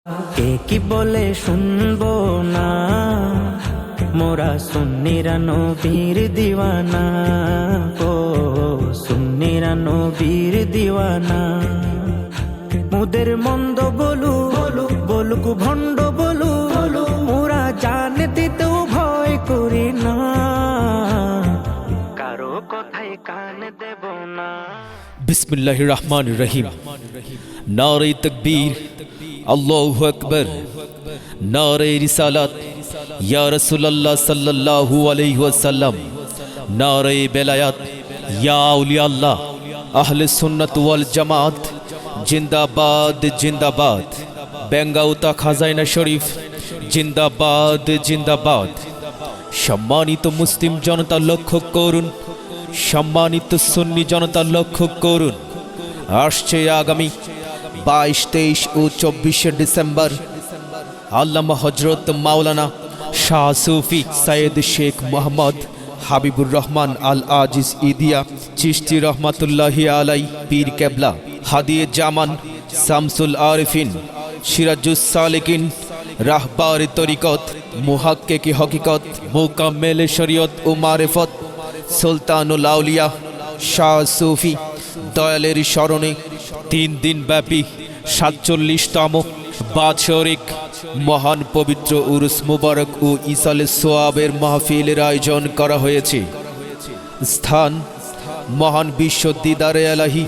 কে কি বলে শুনবো না, মোরা সুন্নিরা নবীর দিওয়ানা। ও সুন্নিরা নবীর দিওয়ানা। মুদের মন্দ বলু বলুক ভণ্ড বলু, মোরা জানে দিতেও ভয় করি না, কারো কথায় কান দেব না। বিসমিল্লাহির রহমানির রহিম। নারে তাকবীর, আল্লাহু আকবার। নারে রিসালাত, ইয়া রাসূলুল্লাহ সাল্লাল্লাহু আলাইহি ওয়াসাল্লাম। নারে বেলায়াত, ইয়া আউলিয়া আল্লাহ। আহলে সুন্নাত ওয়াল জামাত জিন্দাবাদ জিন্দাবাদ। বেঙ্গাউতা খাজাইনা শরীফ জিন্দাবাদ জিন্দাবাদ। সম্মানিত মুসলিম জনতা লক্ষ্য করুন, সম্মানিত সুন্নি জনতা লক্ষ্য করুন। আসছে আগামী 22, 23 ও 24 ডিসেম্বর আল্লামা হযরত মাওলানা শাহ সুফি সৈয়দ শেখ মোহাম্মদ হাবিবুর রহমান আল আজিজ ইদিয়া চিশতি রহমাতুল্লাহি আলাই পীর কেবলা হাদিয়ে জামান শামসুল আরিফিন সিরাজুস সালিকিন রাহবার তরিকত মুহাক্কিক হকিকত মুকাম্মেল শরীয়ত ও মারিফত সুলতানুল আউলিয়া শাহ সুফি দয়ালের স্মরণে 3 দিন ব্যাপী 47তম বাৎসরিক মহান পবিত্র উরুস মুবারক ও ইসালে সোয়াবের মাহফিলের আয়োজন করা হয়েছে। স্থান মহান বিশ্ব দিদারে এলাহি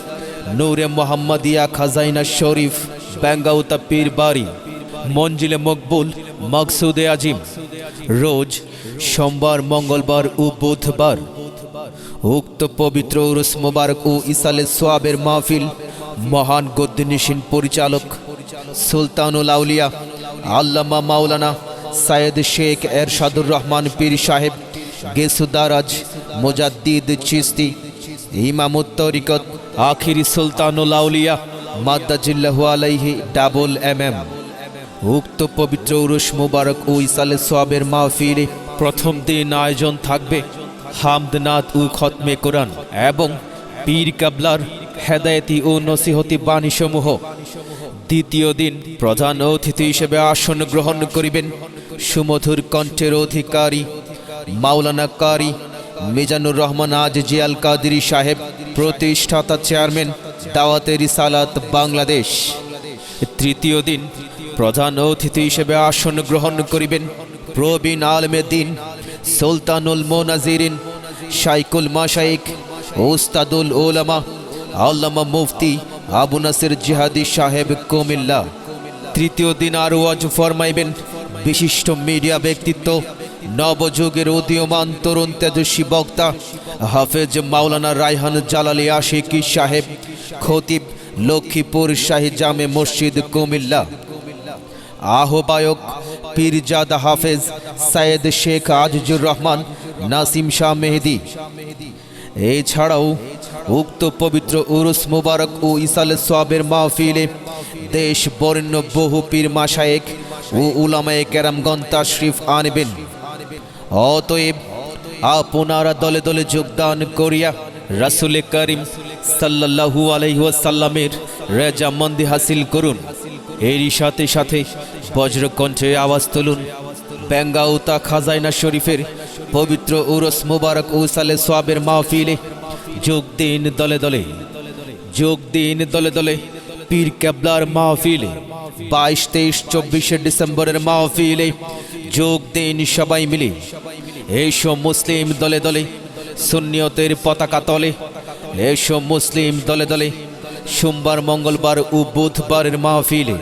নূরে মোহাম্মদিয়া খাজাইনা শরীফ বেঙ্গাউতা পীর বাড়ি মঞ্জিলে মকবুল মকসুদে আজিম। রোজ সোমবার, মঙ্গলবার ও বুধবার। উক্ত পবিত্র উরুস মুবারক ও ইসালে সোয়াবের মাহফিল মহান গদ্দিনিশিন পরিচালক সুলতানুল আউলিয়া আল্লামা মাওলানা সৈয়দ শেখ এরশাদুর রহমান পীর সাহেব গেসুদারাজ মুজাদ্দিদ চিশতি ইমামুত তরিকত আখিরি সুলতানুল আউলিয়া মাদ্দাজিল্লাহু আলাইহি ডাবল MM। উক্ত পবিত্র উরুস মুবারক ও ইসালে সোয়াবের মাহফিলে প্রথম দিন আয়োজন থাকবে হামদনাত ও খতমে কোরআন এবং পীর কেবলার হেদায়েতি ও নসিহতি বাণীসমূহ। দ্বিতীয় দিন প্রধান অতিথি হিসেবে আসন গ্রহণ করিবেন সুমধুর কণ্ঠের অধিকারী মাওলানা কারি মিজানুর রহমান আজিজি আল কাদেরী সাহেব, প্রতিষ্ঠাতা চেয়ারম্যান দাওয়াতে রিসালাত বাংলাদেশ। তৃতীয় দিন প্রধান অতিথি হিসেবে আসন গ্রহণ করিবেন প্রবীণ আলেমে দ্বীন সুলতানুল মুনাজিরিন শাইখুল মাশাইখ উস্তাদুল উলামা আল্লামা মুফতি আবু নাসির জিহাদি সাহেব কুমিল্লা। তৃতীয় দিন আরো ওয়াজ ফরমাইবেন বিশিষ্ট মিডিয়া ব্যক্তিত্ব নবযুগের উদীয়মান তরুণ তেজস্বী বক্তা হাফেজ মাওলানা রায়হান জালালি আশিকি সাহেব, খতিব লক্ষ্মীপুর শাহী জামে মসজিদ কুমিল্লা। আহ্বায়ক পীরজাদা হাফেজ সৈয়দ শেখ আজিজুর রহমান নাসিম শাহ মেহেদি। এছাড়াও উক্ত পবিত্র উরুস মুবারক ও ইসালে সোয়াবের মাহফিলে দেশ বরেণ্য বহু পীর মাশায়েখ ও উলামায়ে কেরামগণ তাশরিফ আনবেন। অতএব আপনারা দলে দলে যোগদান করিয়া রাসূল করিম সাল্লাল্লাহু আলাইহি ওয়াসাল্লামের রেজামন্দি হাসিল করুন। এরই সাথে সাথে বজ্রকণ্ঠে আওয়াজ তুলুন, বেঙ্গাউতা খাজাইনা শরীফের পবিত্র উরুস মুবারক ও ইসালে সোয়াবের মাহফিলে যোগ দিন দলে দলে, যোগ দিন দলে দলে। পীর কেবলার মাহফিলে 22, 23, 24 ডিসেম্বরের মাহফিলে যোগ দিন সবাই মিলে। এসো মুসলিম দলে দলে সুন্নিয়তের পতাকা তলে, এসো মুসলিম দলে দলে সোমবার, মঙ্গলবার ও বুধবারের মাহফিলে।